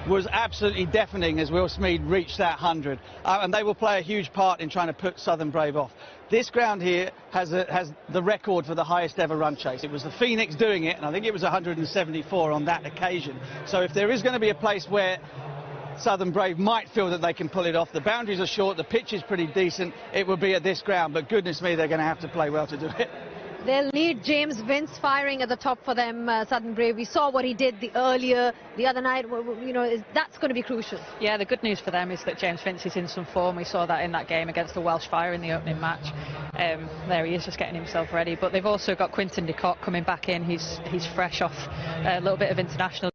was absolutely deafening as Will Smead reached that 100. And they will play a huge part in trying to put Southern Brave off. This ground here has the record for the highest ever run chase. It was the Phoenix doing it, and I think it was 174 on that occasion. So if there is going to be a place where Southern Brave might feel that they can pull it off, the boundaries are short, the pitch is pretty decent, it will be at this ground, but goodness me, they're going to have to play well to do it. They'll need James Vince firing at the top for them, Southern Brave. We saw what he did the other night. You know, that's going to be crucial. Yeah, the good news for them is that James Vince is in some form. We saw that in that game against the Welsh Fire in the opening match. There he is, just getting himself ready. But they've also got Quinton de Kock coming back in. He's fresh off a little bit of international.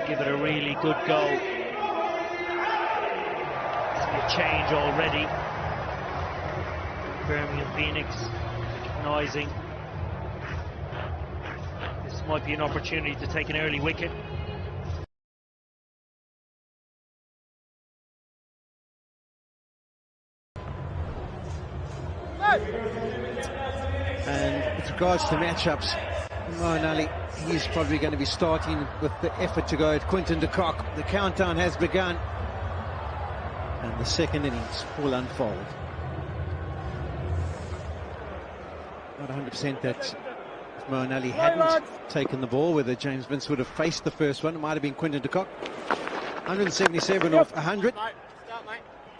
Give it a really good go. It's a change already. Birmingham Phoenix recognising this might be an opportunity to take an early wicket. And with regards to matchups, Moeen Ali, he's probably going to be starting with the effort to go at Quinton de Kock. The countdown has begun, and the second innings will unfold. Not 100% that if Moeen Ali hadn't taken the ball, whether James Vince would have faced the first one. It might have been Quinton de Kock. 177 off 100,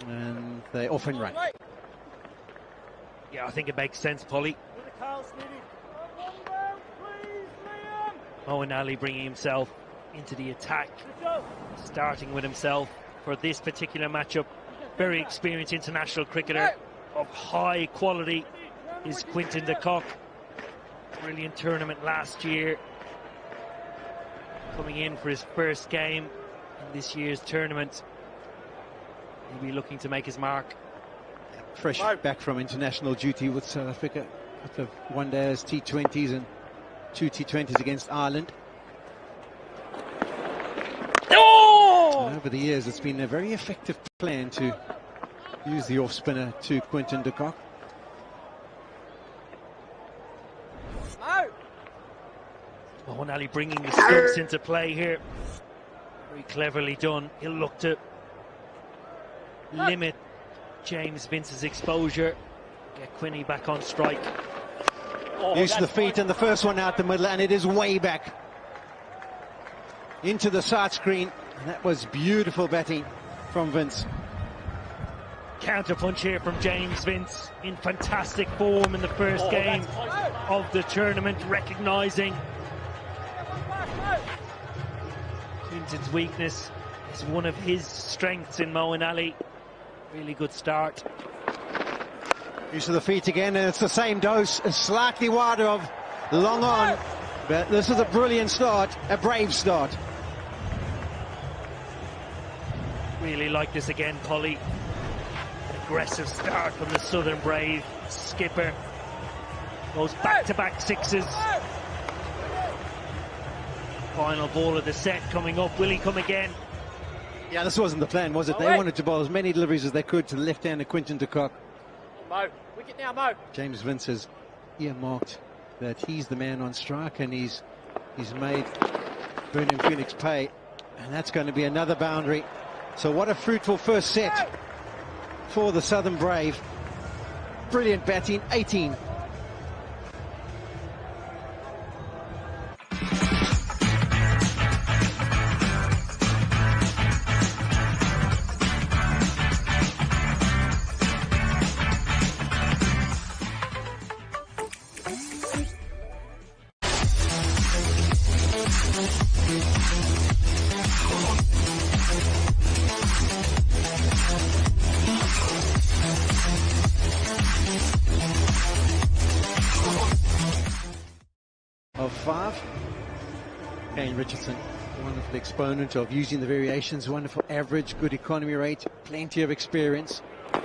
and they're off and run. Yeah, I think it makes sense, Polly. Moeen Ali bringing himself into the attack, starting with himself for this particular matchup. Very experienced international cricketer of high quality is Quinton de Kock. Brilliant tournament last year. Coming in for his first game in this year's tournament. He'll be looking to make his mark. Fresh back from international duty with South Africa. A couple of one-days, T20s and 2 T20s against Ireland. Oh! And over the years, it's been a very effective plan to use the off-spinner to Quinton de Kock. Moeen Ali bringing the stumps into play here. Very cleverly done. He'll look to limit James Vince's exposure. Get Quinny back on strike. Use the feet, and the first one out the middle, and it is way back into the side screen. And that was beautiful batting from Vince. Counter punch here from James Vince, in fantastic form in the first game of the tournament, recognising Quinton's weakness is one of his strengths in Moeen Ali. Really good start. Use of the feet again, and it's the same dose, slightly wider of long on, but this is a brilliant start, a brave start. Really like this again, Polly. Aggressive start from the Southern Brave skipper. Goes back-to-back sixes. Final ball of the set coming up. Will he come again? Yeah, this wasn't the plan, was it? They wanted to bowl as many deliveries as they could to the left-hander Quinton de Kock. Mo, wicket now, Mo. James Vince has earmarked that he's the man on strike, and he's made Birmingham Phoenix pay, and that's going to be another boundary. So what a fruitful first set for the Southern Brave. Brilliant batting, 18. Of 5. Kane Richardson, wonderful exponent of using the variations, wonderful average, good economy rate, plenty of experience. Oh,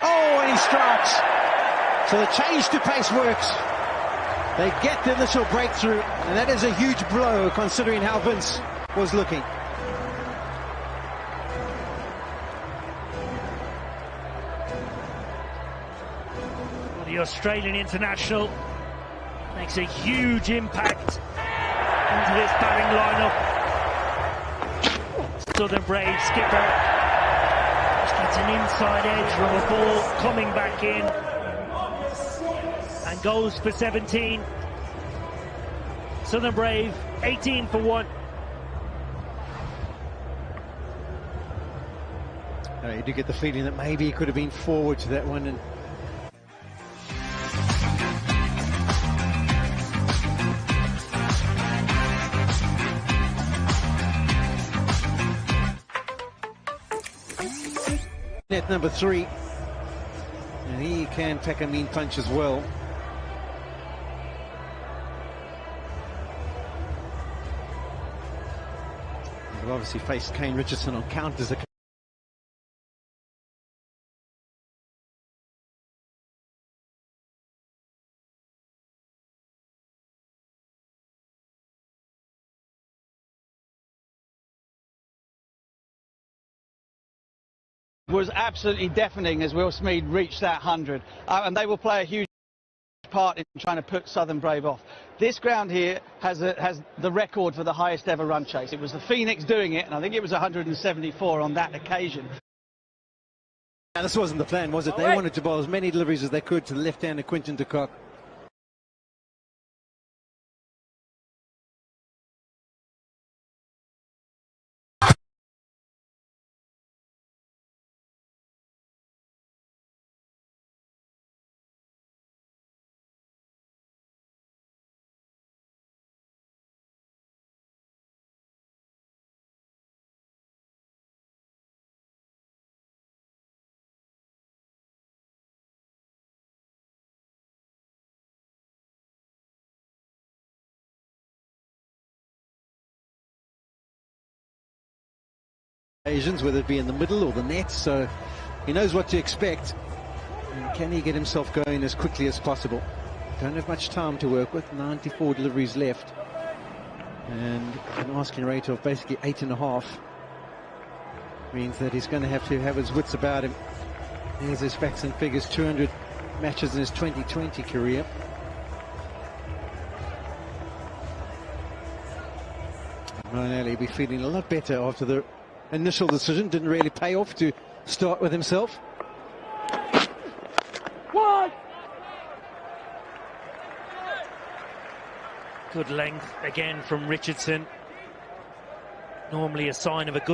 and he strikes. So the change to pace works. They get the initial breakthrough, and that is a huge blow considering how Vince was looking. Well, the Australian international makes a huge impact into this batting lineup. Southern Brave skipper just gets an inside edge from a ball coming back in and goes for 17. Southern Brave 18 for 1. You do get the feeling that maybe he could have been forward to that one. And net number 3, and he can pack a mean punch as well. They've obviously faced Kane Richardson on counters. Was absolutely deafening as Will Smead reached that 100, and they will play a huge part in trying to put Southern Brave off. This ground here has the record for the highest ever run chase. It was the Phoenix doing it, and I think it was 174 on that occasion. Now, this wasn't the plan, was it? They wanted to bowl as many deliveries as they could to the left-hander Quinton de Kock. Occasions, whether it be in the middle or the net, so he knows what to expect. And can he get himself going as quickly as possible? Don't have much time to work with, 94 deliveries left, and an asking rate of basically 8.5 means that he's going to have his wits about him. Here's his facts and figures: 200 matches in his 2020 career. Ryan will be feeling a lot better after the initial decision. Didn't really pay off to start with himself. Good length again from Richardson. Normally a sign of a good